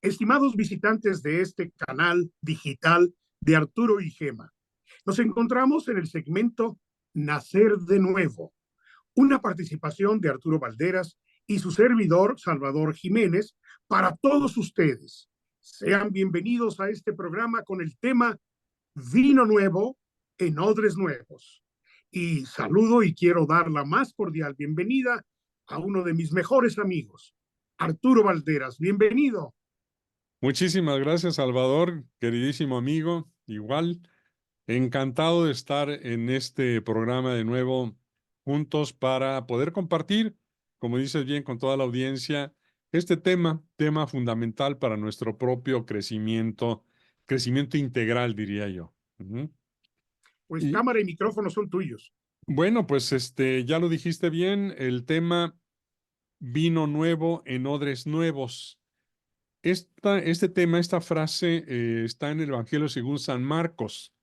Estimados visitantes de este canal digital de Arturo y Gema, nos encontramos en el segmento Nacer de Nuevo, una participación de Arturo Valderas y su servidor Salvador Jiménez para todos ustedes. Sean bienvenidos a este programa con el tema Vino Nuevo en Odres Nuevos. Y saludo y quiero dar la más cordial bienvenida a uno de mis mejores amigos, Arturo Valderas. Bienvenido. Muchísimas gracias, Salvador, queridísimo amigo. Igual, encantado de estar en este programa de nuevo juntos para poder compartir, como dices bien, con toda la audiencia, este tema fundamental para nuestro propio crecimiento integral, diría yo. Pues Y cámara y micrófono son tuyos. bueno, pues ya lo dijiste bien, el tema vino nuevo en odres nuevos. Este tema, esta frase está en el Evangelio según San Marcos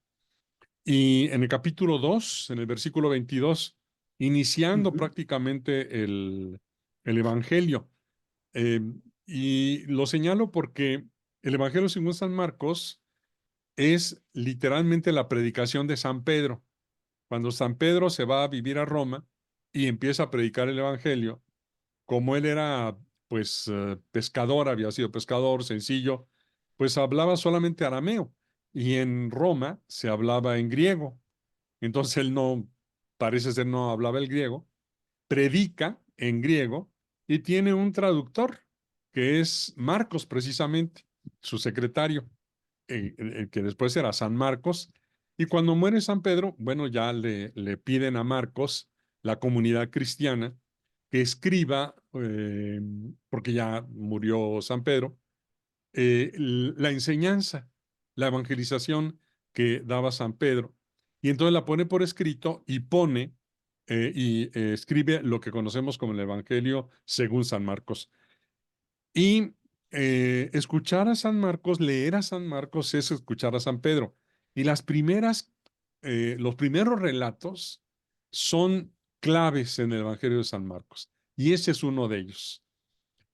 y en el capítulo 2, en el versículo 22, iniciando prácticamente el Evangelio. Eh, y lo señalo porque el Evangelio según San Marcos es literalmente la predicación de San Pedro. Cuando San Pedro se va a vivir a Roma y empieza a predicar el Evangelio, como él era, pues, pescador, había sido pescador sencillo, pues hablaba solamente arameo y en Roma se hablaba en griego. Entonces él no, parece ser no hablaba el griego, predica en griego y tiene un traductor que es Marcos precisamente, su secretario, el que después era San Marcos. Y cuando muere San Pedro, bueno, ya le piden a Marcos, la comunidad cristiana, que escriba, porque ya murió San Pedro, la enseñanza, la evangelización que daba San Pedro. Y entonces la pone por escrito y pone escribe lo que conocemos como el Evangelio según San Marcos. Y escuchar a San Marcos, leer a San Marcos es escuchar a San Pedro. Y los primeros relatos son claves en el Evangelio de San Marcos. Y ese es uno de ellos.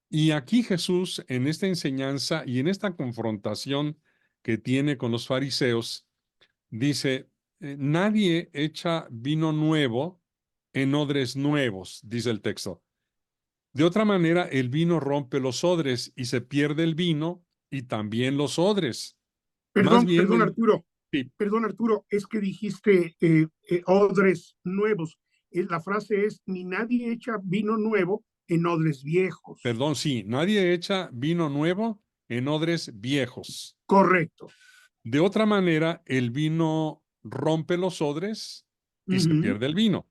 Y aquí Jesús, en esta enseñanza y en esta confrontación que tiene con los fariseos, dice, nadie echa vino nuevo en odres nuevos, dice el texto. De otra manera, el vino rompe los odres y se pierde el vino y también los odres. Más Perdón, bien, sí, perdón Arturo, es que dijiste odres nuevos. La frase es, ni nadie echa vino nuevo en odres viejos. perdón, sí, nadie echa vino nuevo en odres viejos. Correcto. De otra manera, el vino rompe los odres y se Ujú, pierde el vino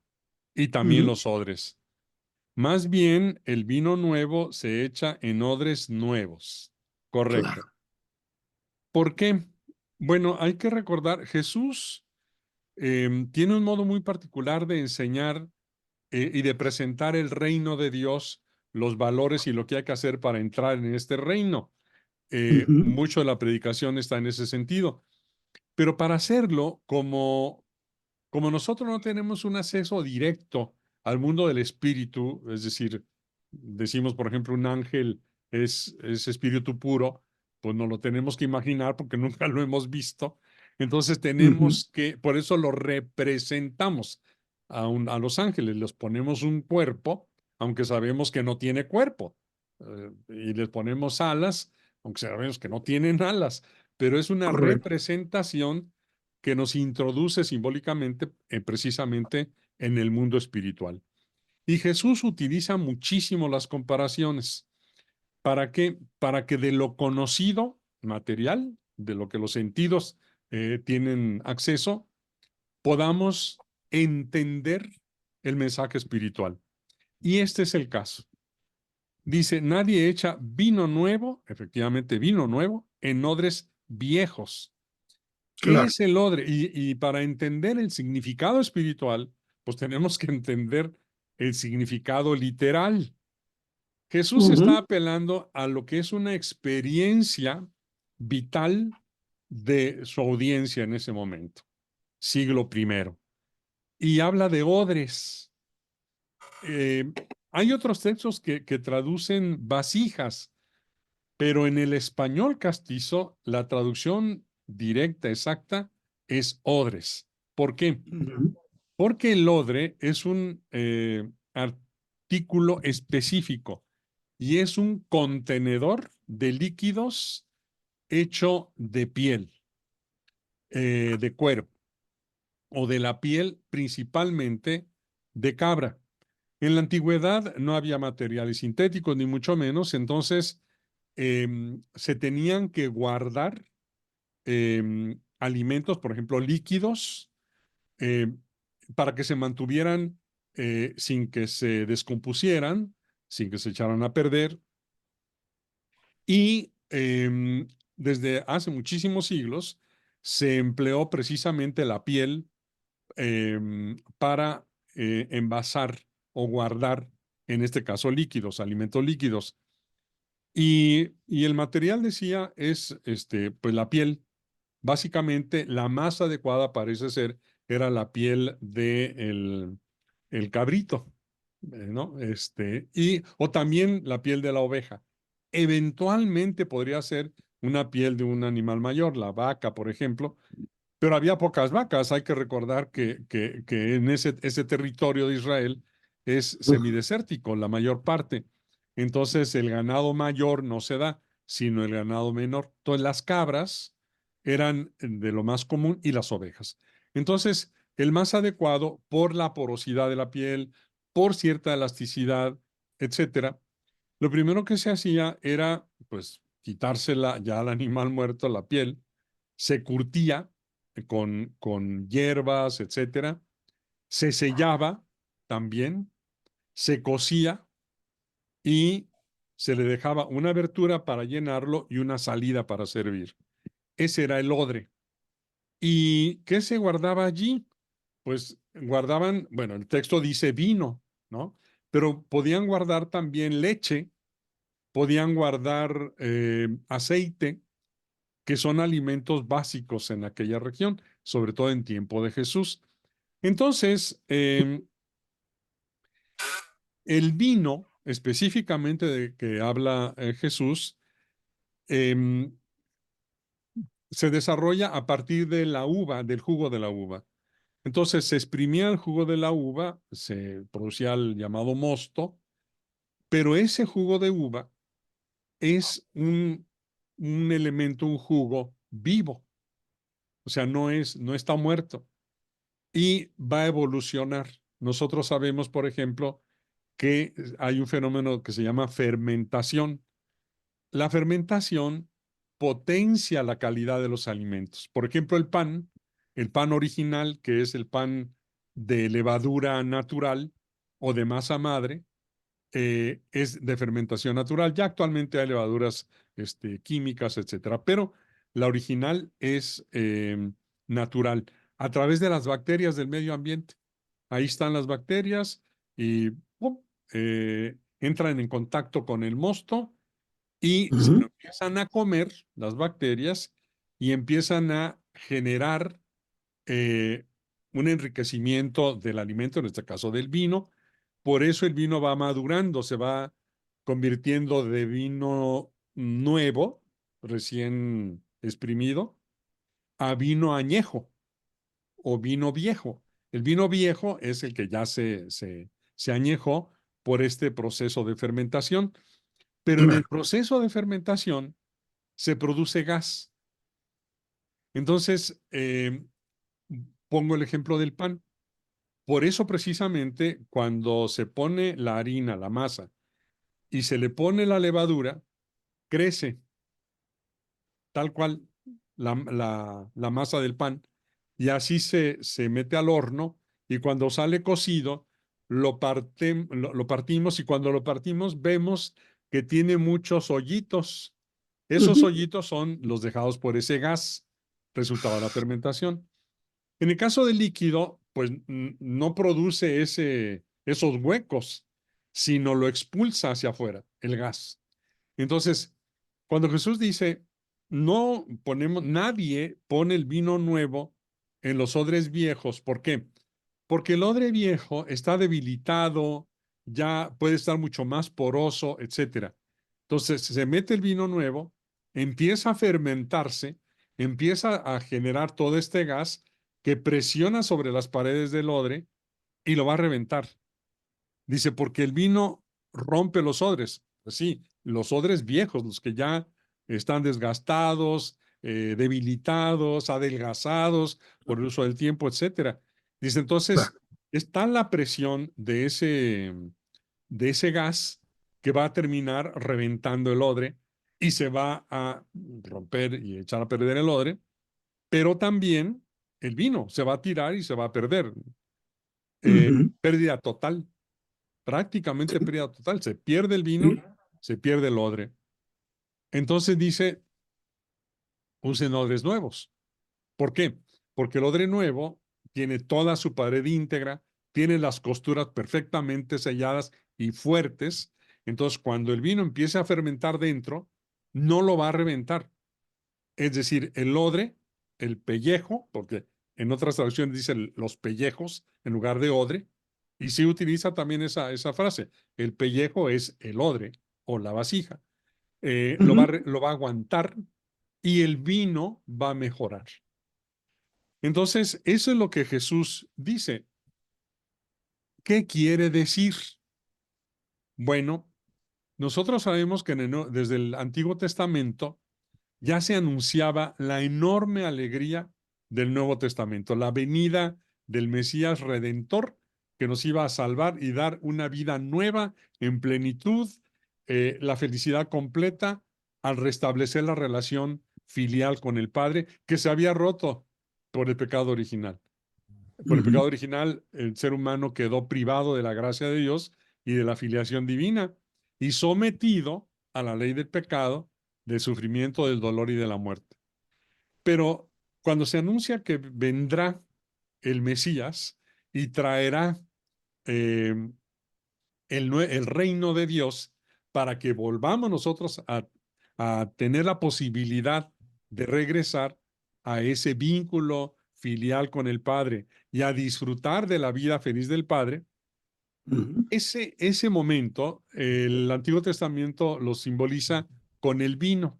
y también ujú, los odres. Más bien, el vino nuevo se echa en odres nuevos. Correcto. claro. ¿Por qué? Bueno, hay que recordar, Jesús tiene un modo muy particular de enseñar y de presentar el reino de Dios, los valores y lo que hay que hacer para entrar en este reino. Ujú, Mucho de la predicación está en ese sentido. Pero para hacerlo, como nosotros no tenemos un acceso directo al mundo del espíritu, es decir, decimos, por ejemplo, un ángel es espíritu puro, pues no lo tenemos que imaginar porque nunca lo hemos visto. Entonces ujú, tenemos que, por eso lo representamos a los ángeles, les ponemos un cuerpo, aunque sabemos que no tiene cuerpo, y les ponemos alas, aunque sabemos que no tienen alas, pero es una correcto. representación que nos introduce simbólicamente precisamente en el mundo espiritual. Y Jesús utiliza muchísimo las comparaciones. ¿Para qué? Para que de lo conocido material, de lo que los sentidos tienen acceso, podamos entender el mensaje espiritual. Y este es el caso. Dice, nadie echa vino nuevo, efectivamente vino nuevo, en odres viejos. ¿Qué Claro. es el odre? Y para entender el significado espiritual, pues tenemos que entender el significado literal. Jesús está Ujú, apelando a lo que es una experiencia vital de su audiencia en ese momento, siglo primero. Y habla de odres. Eh, Hay otros textos que traducen vasijas, Pero en el español castizo, la traducción directa, exacta, es odres. ¿Por qué? Porque el odre es un artículo específico y es un contenedor de líquidos hecho de piel, de cuero o de la piel principalmente de cabra. En la antigüedad no había materiales sintéticos, ni mucho menos, entonces se tenían que guardar alimentos, por ejemplo, líquidos, eh, para que se mantuvieran sin que se descompusieran, sin que se echaran a perder. Y desde hace muchísimos siglos se empleó precisamente la piel para envasar o guardar, en este caso, líquidos, alimentos líquidos. Y el material, decía, es pues la piel. Básicamente, la más adecuada parece ser era la piel de el cabrito, ¿no? O también la piel de la oveja. Eventualmente podría ser una piel de un animal mayor, la vaca, por ejemplo, pero había pocas vacas. Hay que recordar que en ese territorio de Israel es semidesértico, la mayor parte. Entonces el ganado mayor no se da, sino el ganado menor. Entonces las cabras eran de lo más común y las ovejas. Entonces el más adecuado por la porosidad de la piel, por cierta elasticidad, etcétera. Lo primero que se hacía era, pues, quitársela ya al animal muerto, la piel, se curtía con hierbas, etcétera, se sellaba también, se cocía y se le dejaba una abertura para llenarlo y una salida para servir. Ese era el odre. ¿Y qué se guardaba allí? Pues guardaban, bueno, el texto dice vino, ¿no? Pero podían guardar también leche, podían guardar aceite, que son alimentos básicos en aquella región, sobre todo en tiempo de Jesús. Entonces, el vino, específicamente de que habla Jesús, eh, se desarrolla a partir de la uva, del jugo de la uva. Entonces se exprimía el jugo de la uva, se producía el llamado mosto, pero ese jugo de uva es un elemento, un jugo vivo, o sea, no está muerto y va a evolucionar. Nosotros sabemos, por ejemplo, que hay un fenómeno que se llama fermentación. La fermentación potencia la calidad de los alimentos. Por ejemplo, el pan original, que es el pan de levadura natural o de masa madre, es de fermentación natural. Ya actualmente hay levaduras químicas, etcétera, pero la original es natural a través de las bacterias del medio ambiente. Ahí están las bacterias y ¡pum! Entran en contacto con el mosto y se lo empiezan a comer las bacterias y empiezan a generar eh, un enriquecimiento del alimento, en este caso del vino. Por eso el vino va madurando, se va convirtiendo de vino nuevo, recién exprimido, a vino añejo o vino viejo. El vino viejo es el que ya se añejó por este proceso de fermentación, pero en el proceso de fermentación se produce gas. Entonces, pongo el ejemplo del pan. Por eso precisamente cuando se pone la harina, la masa, y se le pone la levadura, crece tal cual la masa del pan, y así se mete al horno, y cuando sale cocido, lo partimos, y cuando lo partimos vemos que tiene muchos hoyitos. Esos hoyitos son los dejados por ese gas, resultado de la fermentación. En el caso del líquido, pues no produce esos huecos, sino lo expulsa hacia afuera, el gas. Entonces, cuando Jesús dice, no ponemos, nadie pone el vino nuevo en los odres viejos. ¿Por qué? Porque el odre viejo está debilitado, ya puede estar mucho más poroso, etcétera. Entonces se mete el vino nuevo, empieza a fermentarse, empieza a generar todo este gas que presiona sobre las paredes del odre y lo va a reventar. Dice, porque el vino rompe los odres. Pues sí, los odres viejos, los que ya están desgastados, debilitados, adelgazados por el uso del tiempo, etcétera. Dice, entonces, Claro. está la presión de ese gas que va a terminar reventando el odre y se va a romper y echar a perder el odre, pero también el vino se va a tirar y se va a perder. Ujú. Pérdida total, prácticamente Sí, pérdida total. Se pierde el vino, sí. se pierde el odre. Entonces dice, usen odres nuevos. ¿Por qué? Porque el odre nuevo tiene toda su pared íntegra, tiene las costuras perfectamente selladas y fuertes. Entonces, cuando el vino empiece a fermentar dentro, no lo va a reventar. Es decir, el odre, el pellejo, porque en otras traducciones dicen los pellejos en lugar de odre, y sí utiliza también esa frase. El pellejo es el odre o la vasija. Ujú. Lo va a aguantar y el vino va a mejorar. Entonces, eso es lo que Jesús dice. ¿Qué quiere decir? Bueno, nosotros sabemos que desde el Antiguo Testamento ya se anunciaba la enorme alegría del Nuevo Testamento, la venida del Mesías Redentor que nos iba a salvar y dar una vida nueva en plenitud, la felicidad completa al restablecer la relación filial con el Padre que se había roto por el pecado original. Por el Ujú. pecado original, el ser humano quedó privado de la gracia de Dios y de la filiación divina y sometido a la ley del pecado, del sufrimiento, del dolor y de la muerte. Pero cuando se anuncia que vendrá el Mesías y traerá eh, el reino de Dios para que volvamos nosotros a tener la posibilidad de regresar a ese vínculo filial con el Padre y a disfrutar de la vida feliz del Padre, Ujú. ese momento el Antiguo Testamento lo simboliza con el vino.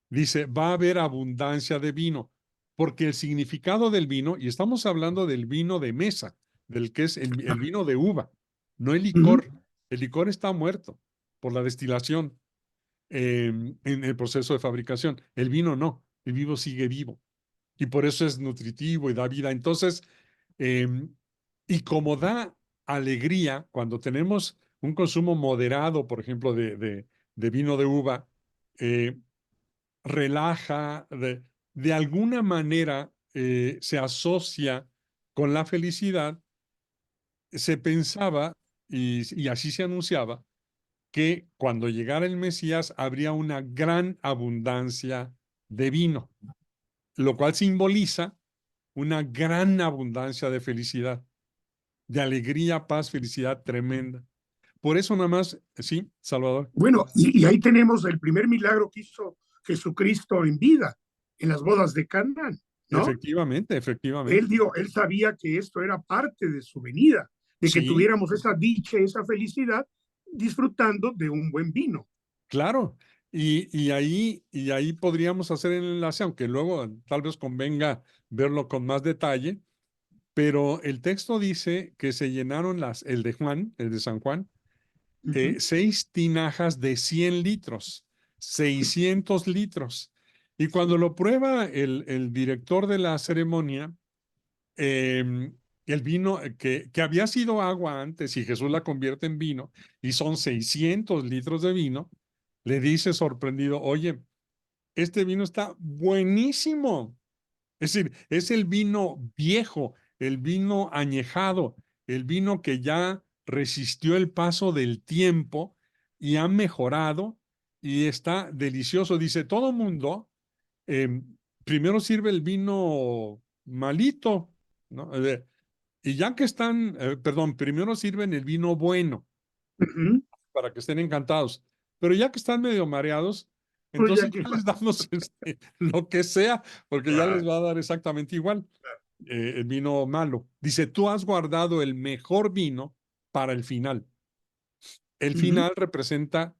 Dice, va a haber abundancia de vino, porque el significado del vino, y estamos hablando del vino de mesa, del que es el vino de uva, no el Ujú. licor. El licor está muerto por la destilación en el proceso de fabricación. El vino no, el vino sigue vivo y por eso es nutritivo y da vida. Entonces, eh, y como da alegría cuando tenemos un consumo moderado, por ejemplo, de vino de uva, eh, relaja, de alguna manera se asocia con la felicidad, se pensaba, y así se anunciaba, que cuando llegara el Mesías habría una gran abundancia de vino, lo cual simboliza una gran abundancia de felicidad, de alegría, paz, felicidad tremenda. Por eso nada más, sí, Salvador. Bueno, y ahí tenemos el primer milagro que hizo Jesucristo en vida, en las bodas de Canaán, ¿no? Efectivamente, efectivamente. Él sabía que esto era parte de su venida, de que Sí, tuviéramos esa dicha, esa felicidad, disfrutando de un buen vino. claro, y ahí podríamos hacer el enlace, aunque luego tal vez convenga verlo con más detalle, pero el texto dice que se llenaron el de Juan, el de San Juan, Ujú. 6 tinajas de 100 litros, 600 litros. Y cuando lo prueba el director de la ceremonia, el vino que había sido agua antes y Jesús la convierte en vino y son 600 litros de vino, le dice sorprendido, oye, este vino está buenísimo. Es decir, es el vino viejo, el vino añejado, el vino que ya resistió el paso del tiempo y ha mejorado y está delicioso. Dice, todo mundo eh, primero sirve el vino malito, ¿no? Y ya que están, perdón, primero sirven el vino bueno Ujú. para que estén encantados. Pero ya que están medio mareados, Pues ya entonces que, ya les damos lo que sea, porque ya les claro. va a dar exactamente igual el vino malo. Dice, tú has guardado el mejor vino para el final. El Ujú. final representa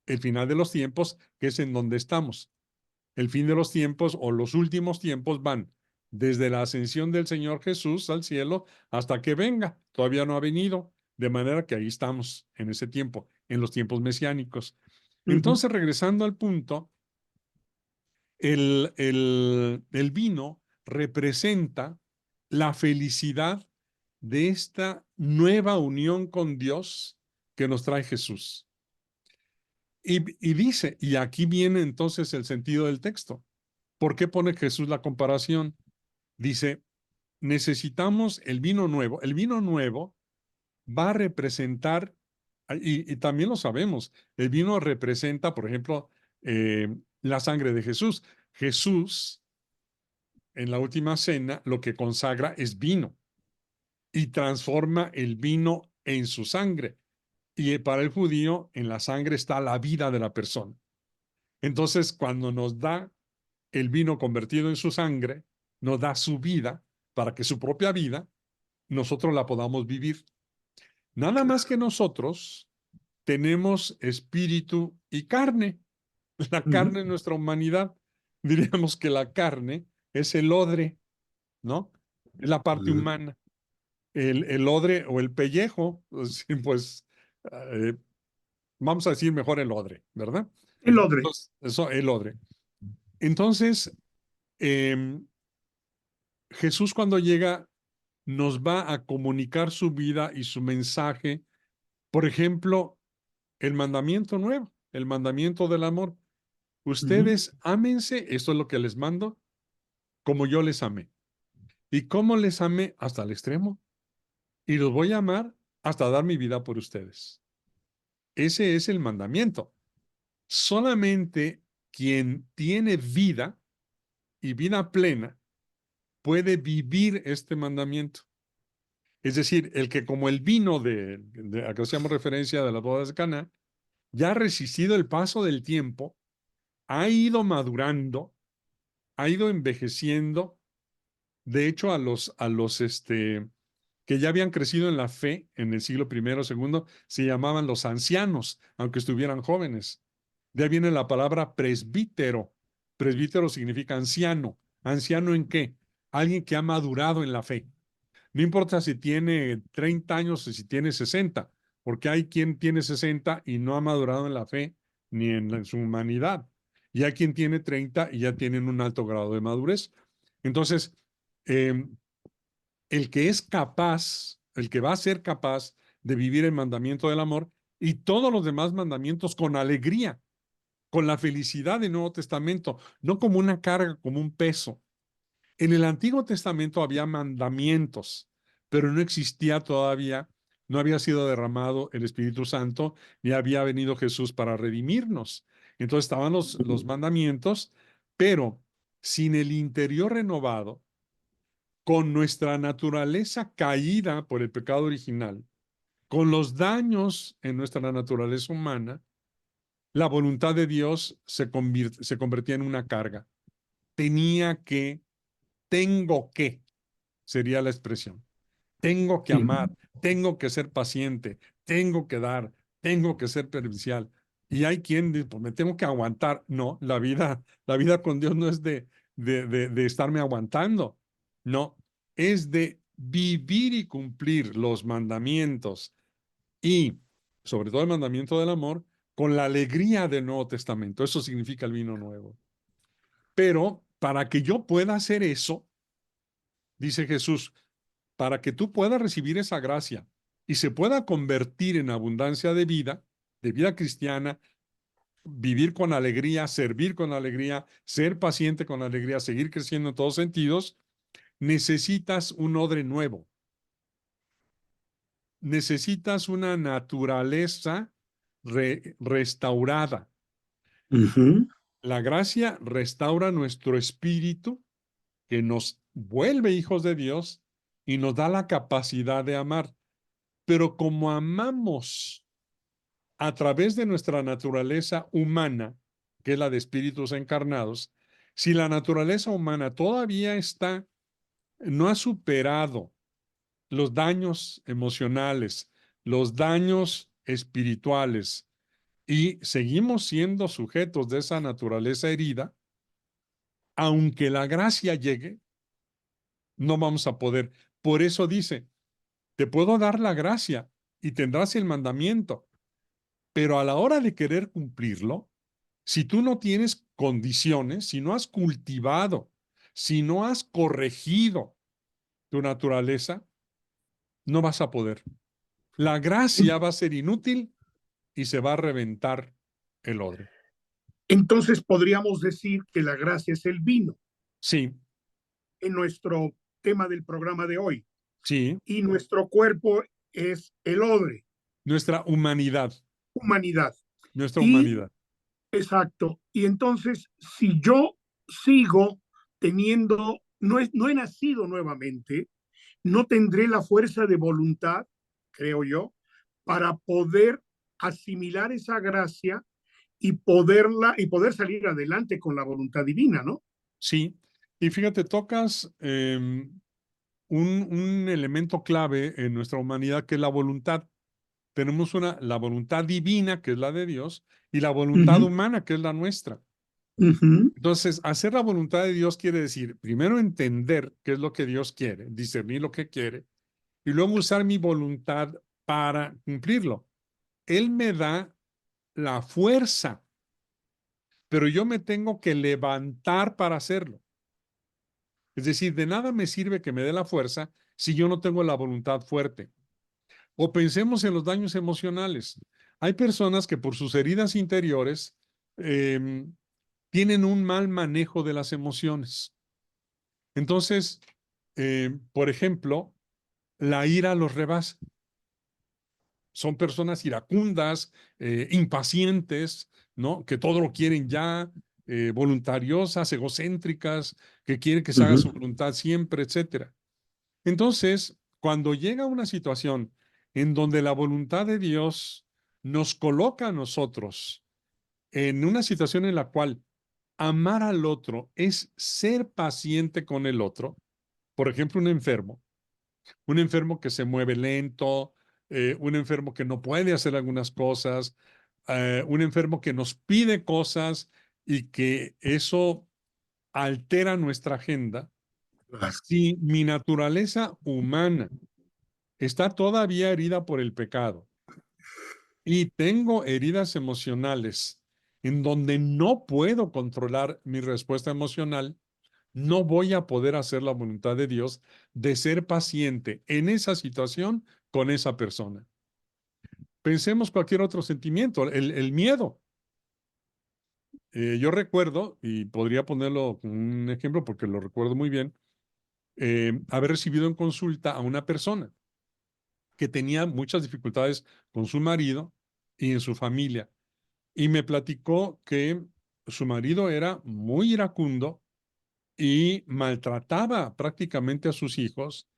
el final de los tiempos, que es en donde estamos. El fin de los tiempos o los últimos tiempos van desde la ascensión del Señor Jesús al cielo hasta que venga. Todavía no ha venido, de manera que ahí estamos en ese tiempo, en los tiempos mesiánicos. Ujú, Entonces, regresando al punto, el vino representa la felicidad de esta nueva unión con Dios que nos trae Jesús. Y dice, y aquí viene entonces el sentido del texto. ¿Por qué pone Jesús la comparación? Dice, necesitamos el vino nuevo. El vino nuevo va a representar, y también lo sabemos, el vino representa, por ejemplo, la sangre de Jesús. Jesús, en la última cena, lo que consagra es vino y transforma el vino en su sangre. Y para el judío, en la sangre está la vida de la persona. Entonces, cuando nos da el vino convertido en su sangre, nos da su vida para que su propia vida nosotros la podamos vivir. Nada más que nosotros tenemos espíritu y carne. La ujú, carne en nuestra humanidad, diríamos que la carne es el odre, ¿no? Es la parte ujú. humana. El odre o el pellejo, pues eh, vamos a decir mejor el odre, ¿verdad? El odre. Entonces, eso, el odre. Entonces, em, Jesús cuando llega nos va a comunicar su vida y su mensaje. Por ejemplo, el mandamiento nuevo, el mandamiento del amor. Ujú. Ustedes ámense, esto es lo que les mando, como yo les amé. ¿Y cómo les amé? Hasta el extremo. Y los voy a amar hasta dar mi vida por ustedes. Ese es el mandamiento. Solamente quien tiene vida y vida plena puede vivir este mandamiento. Es decir, el que como el vino a que hacíamos referencia de las bodas de Caná, ya ha resistido el paso del tiempo, ha ido madurando, ha ido envejeciendo. De hecho, a los que ya habían crecido en la fe en el siglo primero, segundo, se llamaban los ancianos, aunque estuvieran jóvenes. De ahí viene la palabra presbítero. Presbítero significa anciano. ¿Anciano en qué? Alguien que ha madurado en la fe. No importa si tiene 30 años o si tiene 60, porque hay quien tiene 60 y no ha madurado en la fe ni en su humanidad. Y hay quien tiene 30 y ya tienen un alto grado de madurez. Entonces, eh, el que es capaz, el que va a ser capaz de vivir el mandamiento del amor y todos los demás mandamientos con alegría, con la felicidad del Nuevo Testamento, no como una carga, como un peso. En el Antiguo Testamento había mandamientos, pero no existía todavía, no había sido derramado el Espíritu Santo, ni había venido Jesús para redimirnos. Entonces estaban los mandamientos, pero sin el interior renovado, con nuestra naturaleza caída por el pecado original, con los daños en nuestra naturaleza humana, la voluntad de Dios se convertía en una carga. Tenía que, tengo que, sería la expresión. Tengo que Sí. amar, tengo que ser paciente, tengo que dar, tengo que ser servicial. Y hay quien dice, pues me tengo que aguantar. No, la vida con Dios no es de estarme aguantando. No, es de vivir y cumplir los mandamientos y sobre todo el mandamiento del amor con la alegría del Nuevo Testamento. Eso significa el vino nuevo. Pero para que yo pueda hacer eso, dice Jesús, para que tú puedas recibir esa gracia y se pueda convertir en abundancia de vida cristiana, vivir con alegría, servir con alegría, ser paciente con alegría, seguir creciendo en todos sentidos, necesitas un odre nuevo. Necesitas una naturaleza restaurada. Ujú. La gracia restaura nuestro espíritu, que nos vuelve hijos de Dios y nos da la capacidad de amar. Pero como amamos a través de nuestra naturaleza humana, que es la de espíritus encarnados, si la naturaleza humana todavía no ha superado los daños emocionales, los daños espirituales, y seguimos siendo sujetos de esa naturaleza herida, aunque la gracia llegue, no vamos a poder. Por eso dice, te puedo dar la gracia y tendrás el mandamiento, pero a la hora de querer cumplirlo, si tú no tienes condiciones, si no has cultivado, si no has corregido tu naturaleza, no vas a poder. La gracia va a ser inútil y se va a reventar el odre. Entonces podríamos decir que la gracia es el vino Sí, en nuestro tema del programa de hoy sí, y nuestro cuerpo es el odre, nuestra humanidad, humanidad. nuestra Y humanidad. exacto. Y entonces, si yo sigo teniendo, no he nacido nuevamente, no tendré la fuerza de voluntad, creo yo, para poder asimilar esa gracia y poder salir adelante con la voluntad divina, ¿no? Sí, y fíjate, tocas un elemento clave en nuestra humanidad que es la voluntad. Tenemos la voluntad divina, que es la de Dios, y la Uh voluntad -huh, humana, que es la nuestra. uh -huh. Entonces, hacer la voluntad de Dios quiere decir, primero entender qué es lo que Dios quiere, discernir lo que quiere, y luego usar mi voluntad para cumplirlo. Él me da la fuerza, pero yo me tengo que levantar para hacerlo. Es decir, de nada me sirve que me dé la fuerza si yo no tengo la voluntad fuerte. O pensemos en los daños emocionales. Hay personas que por sus heridas interiores tienen un mal manejo de las emociones. Entonces, por ejemplo, la ira los rebasa. Son personas iracundas, impacientes, ¿no? Que todo lo quieren ya, voluntariosas, egocéntricas, que quieren que se Uh haga su -huh. voluntad siempre, etcétera. Entonces, cuando llega una situación en donde la voluntad de Dios nos coloca a nosotros en una situación en la cual amar al otro es ser paciente con el otro, por ejemplo, un enfermo que se mueve lento, un enfermo que no puede hacer algunas cosas, un enfermo que nos pide cosas y que eso altera nuestra agenda. Claro. Si mi naturaleza humana está todavía herida por el pecado y tengo heridas emocionales en donde no puedo controlar mi respuesta emocional, no voy a poder hacer la voluntad de Dios de ser paciente en esa situación con esa persona. Pensemos cualquier otro sentimiento, el miedo. Yo recuerdo, y podría ponerlo como un ejemplo porque lo recuerdo muy bien, haber recibido en consulta a una persona que tenía muchas dificultades con su marido y en su familia. Y me platicó que su marido era muy iracundo y maltrataba prácticamente a sus hijos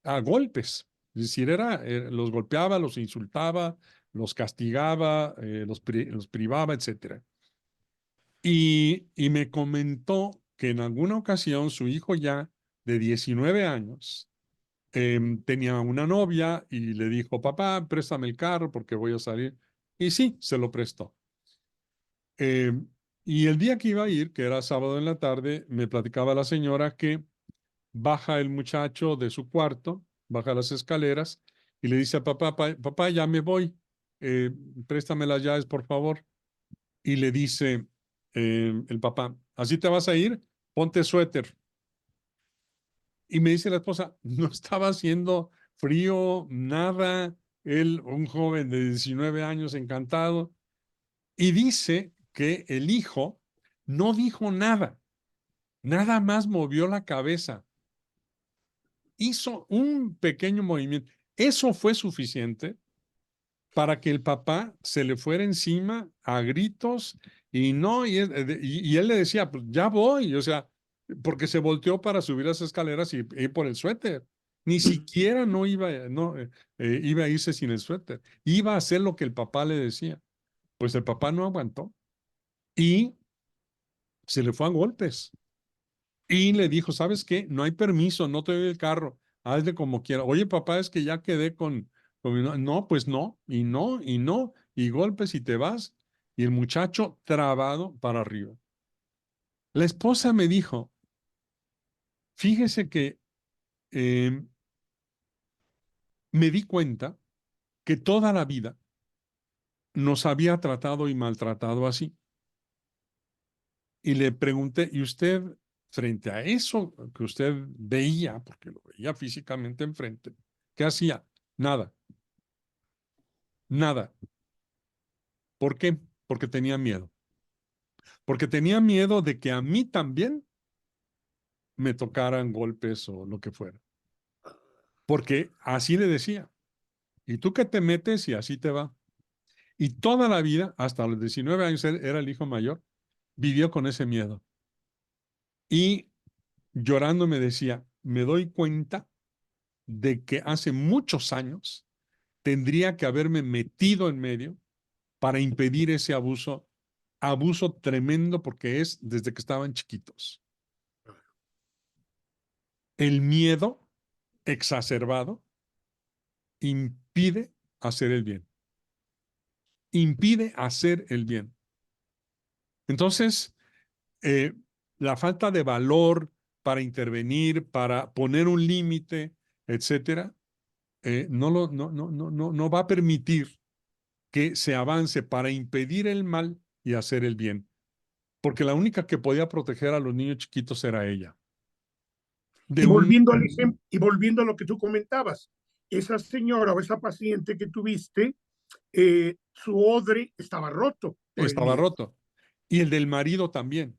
a golpes. Es decir, los golpeaba, los insultaba, los castigaba, los privaba, etcétera. Y me comentó que en alguna ocasión su hijo ya de 19 años tenía una novia y le dijo, papá, préstame el carro porque voy a salir. Y sí, se lo prestó. Eh, y el día que iba a ir, que era sábado en la tarde, me platicaba la señora que baja el muchacho de su cuarto, baja las escaleras y le dice a papá, papá, ya me voy, eh, préstame las llaves, por favor. Y le dice el papá, ¿así te vas a ir? Ponte suéter. Y me dice la esposa, no estaba haciendo frío, nada. Él, un joven de 19 años, encantado. Y dice que el hijo no dijo nada, nada más movió la cabeza, hizo un pequeño movimiento. Eso fue suficiente para que el papá se le fuera encima a gritos y no, y él le decía, pues ya voy, o sea, porque se volteó para subir las escaleras y ir por el suéter. Ni siquiera no iba, no, iba a irse sin el suéter. Iba a hacer lo que el papá le decía. Pues el papá no aguantó y se le fue a golpes. Y le dijo, ¿sabes qué? No hay permiso, no te doy el carro, hazle como quiera. Oye, papá, es que ya quedé con mi no, pues no, y no, y no, y golpes y te vas. y el muchacho trabado para arriba. La esposa me dijo, fíjese que me di cuenta que toda la vida nos había tratado y maltratado así. Y le pregunté, ¿y usted, frente a eso que usted veía, porque lo veía físicamente enfrente, qué hacía? Nada, nada. ¿Por qué? Porque tenía miedo. Porque tenía miedo de que a mí también me tocaran golpes o lo que fuera. Porque así le decía. ¿Y tú qué te metes y así te va? Y toda la vida, hasta los 19 años, él era el hijo mayor, vivió con ese miedo. Y llorando me decía, me doy cuenta de que hace muchos años tendría que haberme metido en medio para impedir ese abuso, abuso tremendo porque es desde que estaban chiquitos. El miedo exacerbado impide hacer el bien. Impide hacer el bien. Entonces, eh, la falta de valor para intervenir, para poner un límite, etcétera, no va a permitir que se avance para impedir el mal y hacer el bien. Porque la única que podía proteger a los niños chiquitos era ella. De Y un, volviendo al ejemplo, y volviendo a lo que tú comentabas, esa señora o esa paciente que tuviste, su odre estaba roto por el estaba miedo. roto. Y el del marido también.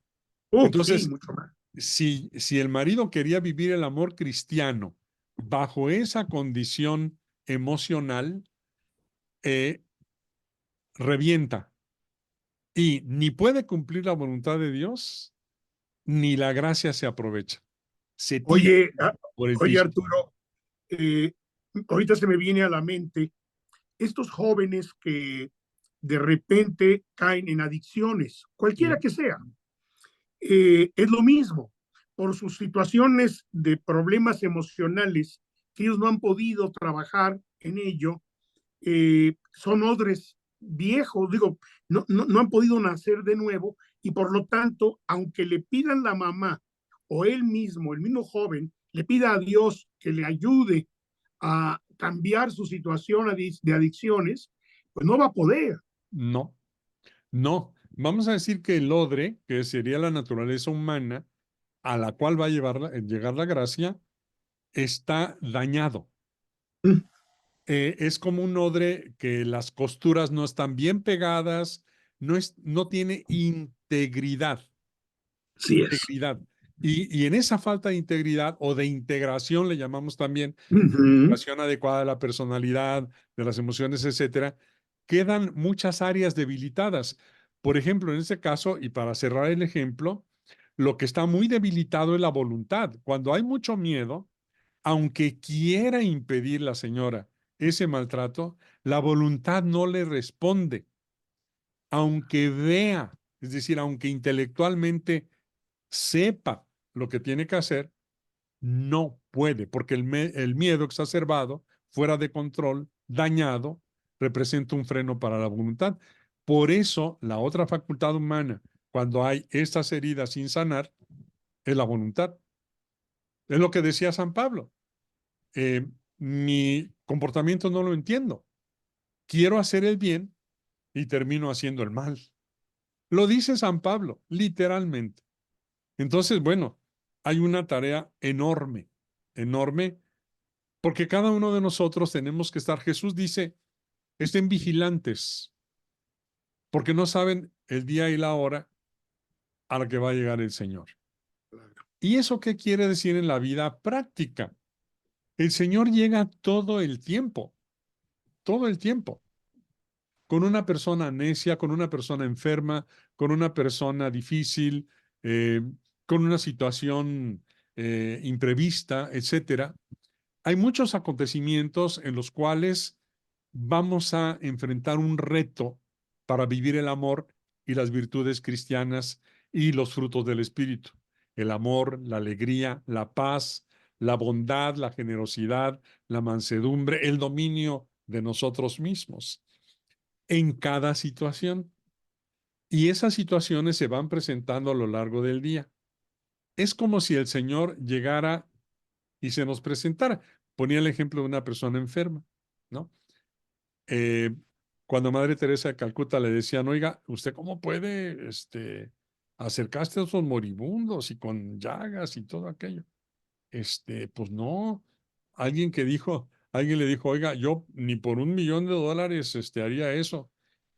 Sí, Entonces, mucho más. si el marido quería vivir el amor cristiano bajo esa condición emocional, eh, revienta y ni puede cumplir la voluntad de Dios, ni la gracia se aprovecha. Se tira Oye, por el oye piso. Arturo, eh, ahorita se me viene a la mente estos jóvenes que de repente caen en adicciones, cualquiera Sí. que sea. Es lo mismo, por sus situaciones de problemas emocionales que ellos no han podido trabajar en ello, son odres viejos, digo, no han podido nacer de nuevo y por lo tanto, aunque le pidan la mamá o él mismo, el mismo joven, le pida a Dios que le ayude a cambiar su situación de adicciones, pues no va a poder. No, no. Vamos a decir que el odre, que sería la naturaleza humana, a la cual va a llegar la gracia, está dañado. Mm, Es como un odre que las costuras no están bien pegadas, no tiene integridad. sí es. Integridad. Y en esa falta de integridad o de integración, le llamamos también, Ujú. integración adecuada de la personalidad, de las emociones, etcétera, quedan muchas áreas debilitadas. Por ejemplo, en este caso, y para cerrar el ejemplo, lo que está muy debilitado es la voluntad. Cuando hay mucho miedo, aunque quiera impedir la señora ese maltrato, la voluntad no le responde, aunque vea, es decir, aunque intelectualmente sepa lo que tiene que hacer, no puede, porque el miedo exacerbado, fuera de control, dañado, representa un freno para la voluntad. Por eso, la otra facultad humana, cuando hay estas heridas sin sanar, es la voluntad. Es lo que decía San Pablo. Mi comportamiento no lo entiendo. Quiero hacer el bien y termino haciendo el mal. Lo dice San Pablo, literalmente. Entonces, bueno, hay una tarea enorme, enorme, porque cada uno de nosotros tenemos que estar, Jesús dice, estén vigilantes, porque no saben el día y la hora a la que va a llegar el Señor. ¿Y eso qué quiere decir en la vida práctica? El Señor llega todo el tiempo, todo el tiempo. Con una persona necia, con una persona enferma, con una persona difícil, eh, con una situación imprevista, etcétera. Hay muchos acontecimientos en los cuales vamos a enfrentar un reto para vivir el amor y las virtudes cristianas y los frutos del Espíritu. El amor, la alegría, la paz, la bondad, la generosidad, la mansedumbre, el dominio de nosotros mismos en cada situación. Y esas situaciones se van presentando a lo largo del día. Es como si el Señor llegara y se nos presentara. Ponía el ejemplo de una persona enferma, ¿no? Eh, Cuando Madre Teresa de Calcuta le decían, oiga, ¿usted cómo puede acercarse a esos moribundos y con llagas y todo aquello? Pues no. Alguien le dijo, oiga, yo ni por $1,000,000 haría eso.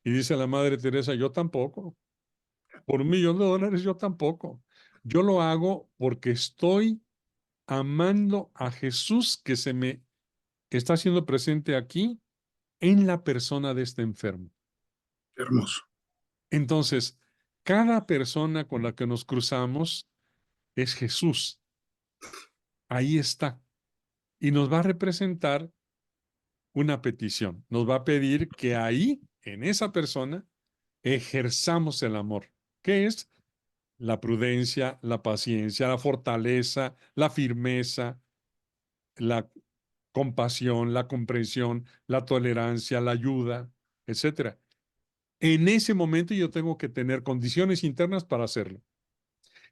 Y dice la Madre Teresa, yo tampoco. Por $1,000,000 yo tampoco. Yo lo hago porque estoy amando a Jesús que se me está haciendo presente aquí en la persona de este enfermo. Hermoso. Entonces, cada persona con la que nos cruzamos es Jesús. Ahí está. Y nos va a representar una petición. Nos va a pedir que ahí, en esa persona, ejerzamos el amor, que es la prudencia, la paciencia, la fortaleza, la firmeza, la compasión, la comprensión, la tolerancia, la ayuda, etcétera. En ese momento yo tengo que tener condiciones internas para hacerlo.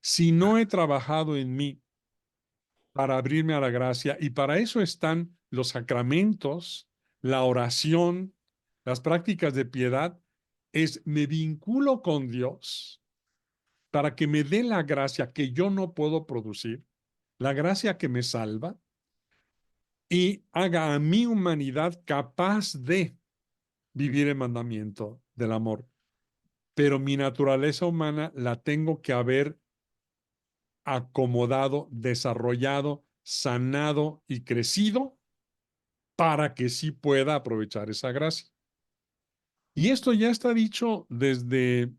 Si no he trabajado en mí para abrirme a la gracia, y para eso están los sacramentos, la oración, las prácticas de piedad, me vinculo con Dios para que me dé la gracia que yo no puedo producir, la gracia que me salva, y haga a mi humanidad capaz de vivir el mandamiento del amor. Pero mi naturaleza humana la tengo que haber acomodado, desarrollado, sanado y crecido para que sí pueda aprovechar esa gracia. Y esto ya está dicho desde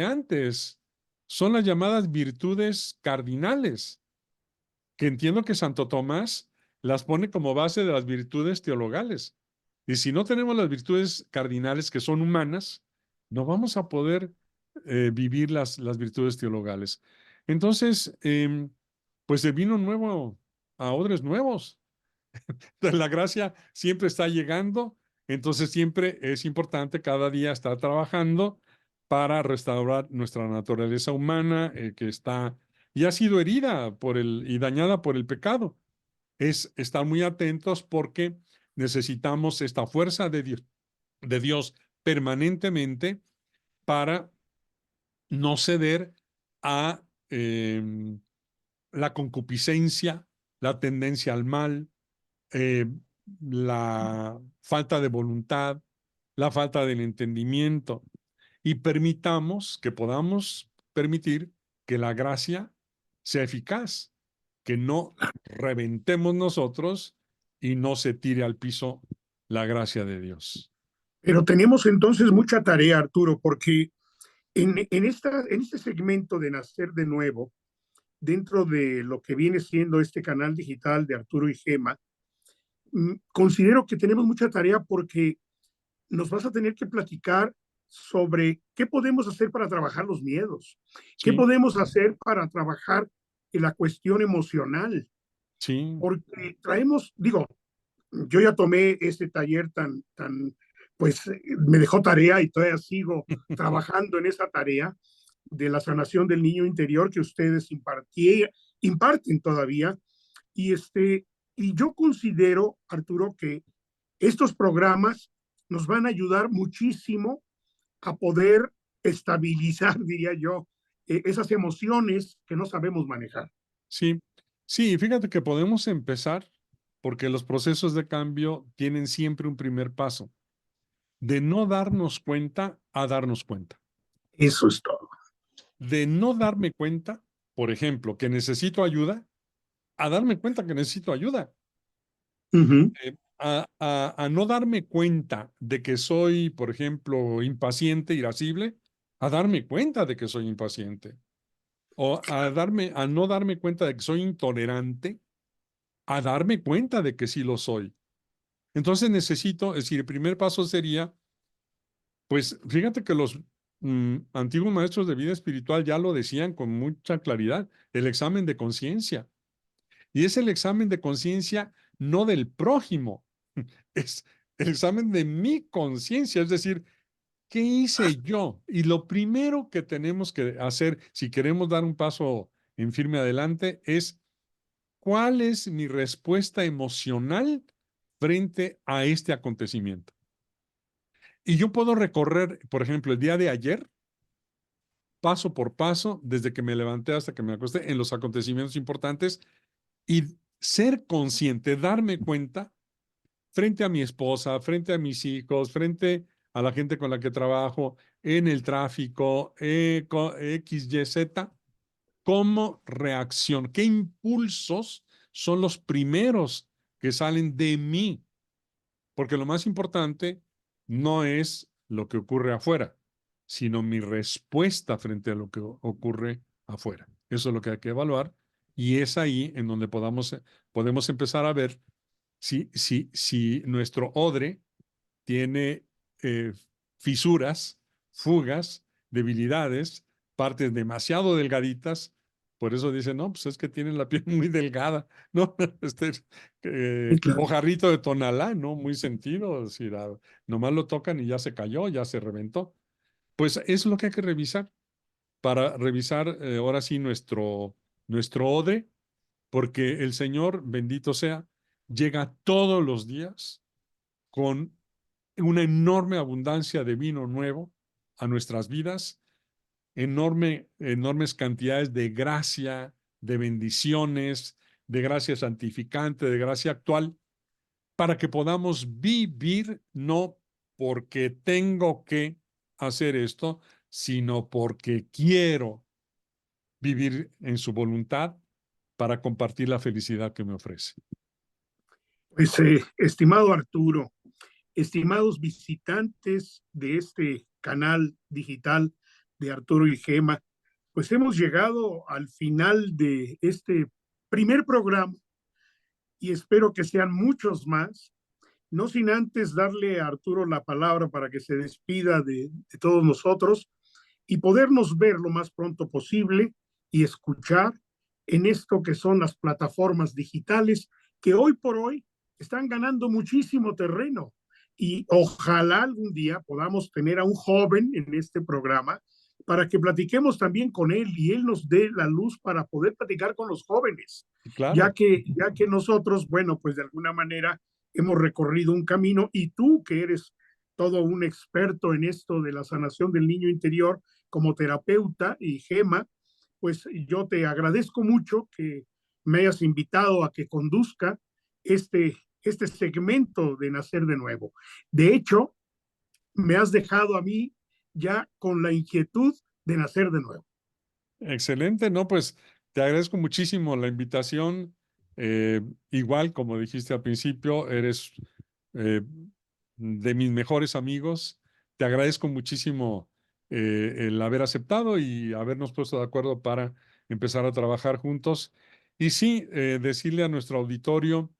antes. Son las llamadas virtudes cardinales, que entiendo que Santo Tomás las pone como base de las virtudes teologales. Y si no tenemos las virtudes cardinales que son humanas, no vamos a poder vivir las virtudes teologales. Entonces, pues el vino nuevo a odres nuevos. La gracia siempre está llegando, entonces siempre es importante cada día estar trabajando para restaurar nuestra naturaleza humana que está y ha sido herida y dañada por el pecado. Es estar muy atentos porque necesitamos esta fuerza de Dios permanentemente para no ceder a la concupiscencia, la tendencia al mal, eh, la falta de voluntad, la falta del entendimiento, y permitamos que podamos permitir que la gracia sea eficaz, que no reventemos nosotros y no se tire al piso la gracia de Dios. Pero tenemos entonces mucha tarea, Arturo, porque en este segmento de Nacer de Nuevo, dentro de lo que viene siendo este canal digital de Arturo y Gema, considero que tenemos mucha tarea porque nos vas a tener que platicar sobre qué podemos hacer para trabajar los miedos, qué Sí, podemos hacer para trabajar en la cuestión emocional, sí, porque traemos, digo, yo ya tomé este taller pues me dejó tarea y todavía sigo trabajando en esa tarea de la sanación del niño interior que ustedes imparten todavía. Y, y yo considero, Arturo, que estos programas nos van a ayudar muchísimo a poder estabilizar, diría yo, esas emociones que no sabemos manejar. sí. Sí, fíjate que podemos empezar porque los procesos de cambio tienen siempre un primer paso, de no darnos cuenta a darnos cuenta. Eso es todo. De no darme cuenta, por ejemplo, que necesito ayuda, a darme cuenta que necesito ayuda. Uh -huh. A no darme cuenta de que soy, por ejemplo, impaciente, irascible, a darme cuenta de que soy impaciente. O a no darme cuenta de que soy intolerante, a darme cuenta de que sí lo soy. Entonces necesito, es decir, el primer paso sería, pues fíjate que los antiguos maestros de vida espiritual ya lo decían con mucha claridad, el examen de conciencia. Y es el examen de conciencia no del prójimo, es el examen de mi conciencia, es decir, ¿qué hice yo? Y lo primero que tenemos que hacer, si queremos dar un paso en firme adelante, es ¿cuál es mi respuesta emocional frente a este acontecimiento? Y yo puedo recorrer, por ejemplo, el día de ayer, paso por paso, desde que me levanté hasta que me acosté, en los acontecimientos importantes y ser consciente, darme cuenta frente a mi esposa, frente a mis hijos, frente a la gente con la que trabajo, en el tráfico, X, Y, Z, cómo reacción, qué impulsos son los primeros que salen de mí, porque lo más importante no es lo que ocurre afuera, sino mi respuesta frente a lo que ocurre afuera. Eso es lo que hay que evaluar y es ahí en donde podemos empezar a ver si nuestro odre tiene eh, fisuras, fugas, debilidades, partes demasiado delgaditas. Por eso dicen, no, pues es que tienen la piel muy delgada, ¿no? Sí, claro. O jarrito de Tonalá, ¿no? Muy sentido, es decir, nomás lo tocan y ya se cayó, ya se reventó. Pues es lo que hay que revisar, para revisar ahora sí nuestro odre, porque el Señor, bendito sea, llega todos los días con una enorme abundancia de vino nuevo a nuestras vidas, enormes cantidades de gracia, de bendiciones, de gracia santificante, de gracia actual, para que podamos vivir no porque tengo que hacer esto, sino porque quiero vivir en su voluntad para compartir la felicidad que me ofrece. Pues, estimado Arturo, estimados visitantes de este canal digital de Arturo y Gema, pues hemos llegado al final de este primer programa y espero que sean muchos más. No sin antes darle a Arturo la palabra para que se despida de todos nosotros y podernos ver lo más pronto posible y escuchar en esto que son las plataformas digitales que hoy por hoy están ganando muchísimo terreno. Y ojalá algún día podamos tener a un joven en este programa para que platiquemos también con él y él nos dé la luz para poder platicar con los jóvenes, Claro, ya que nosotros, bueno, pues de alguna manera hemos recorrido un camino y tú que eres todo un experto en esto de la sanación del niño interior como terapeuta y Gema, pues yo te agradezco mucho que me hayas invitado a que conduzca este segmento de Nacer de Nuevo. De hecho, me has dejado a mí ya con la inquietud de nacer de nuevo. excelente, ¿no? Pues te agradezco muchísimo la invitación. Eh, Igual, como dijiste al principio, eres eh, de mis mejores amigos. Te agradezco muchísimo el haber aceptado y habernos puesto de acuerdo para empezar a trabajar juntos. Y sí, decirle a nuestro auditorio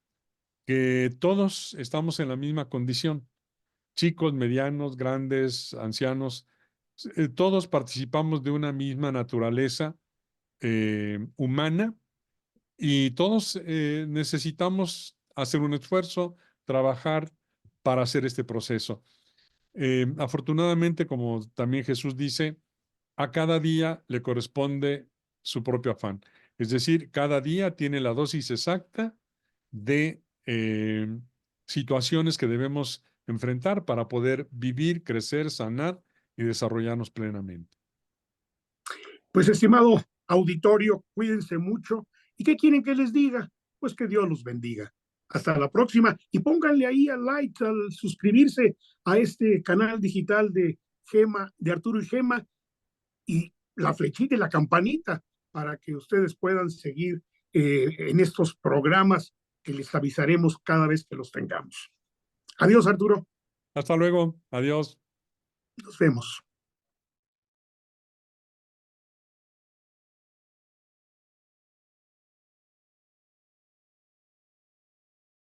que todos estamos en la misma condición, chicos, medianos, grandes, ancianos, todos participamos de una misma naturaleza humana y todos necesitamos hacer un esfuerzo, trabajar para hacer este proceso. Afortunadamente, como también Jesús dice, a cada día le corresponde su propio afán. Es decir, cada día tiene la dosis exacta de situaciones que debemos enfrentar para poder vivir, crecer, sanar y desarrollarnos plenamente. Pues estimado auditorio, cuídense mucho. ¿Y qué quieren que les diga? Pues que Dios los bendiga. Hasta la próxima y pónganle ahí al like, al suscribirse a este canal digital de Gema, de Arturo y Gema, y la flechita y la campanita para que ustedes puedan seguir en estos programas que les avisaremos cada vez que los tengamos. Adiós, Arturo. Hasta luego. Adiós. Nos vemos.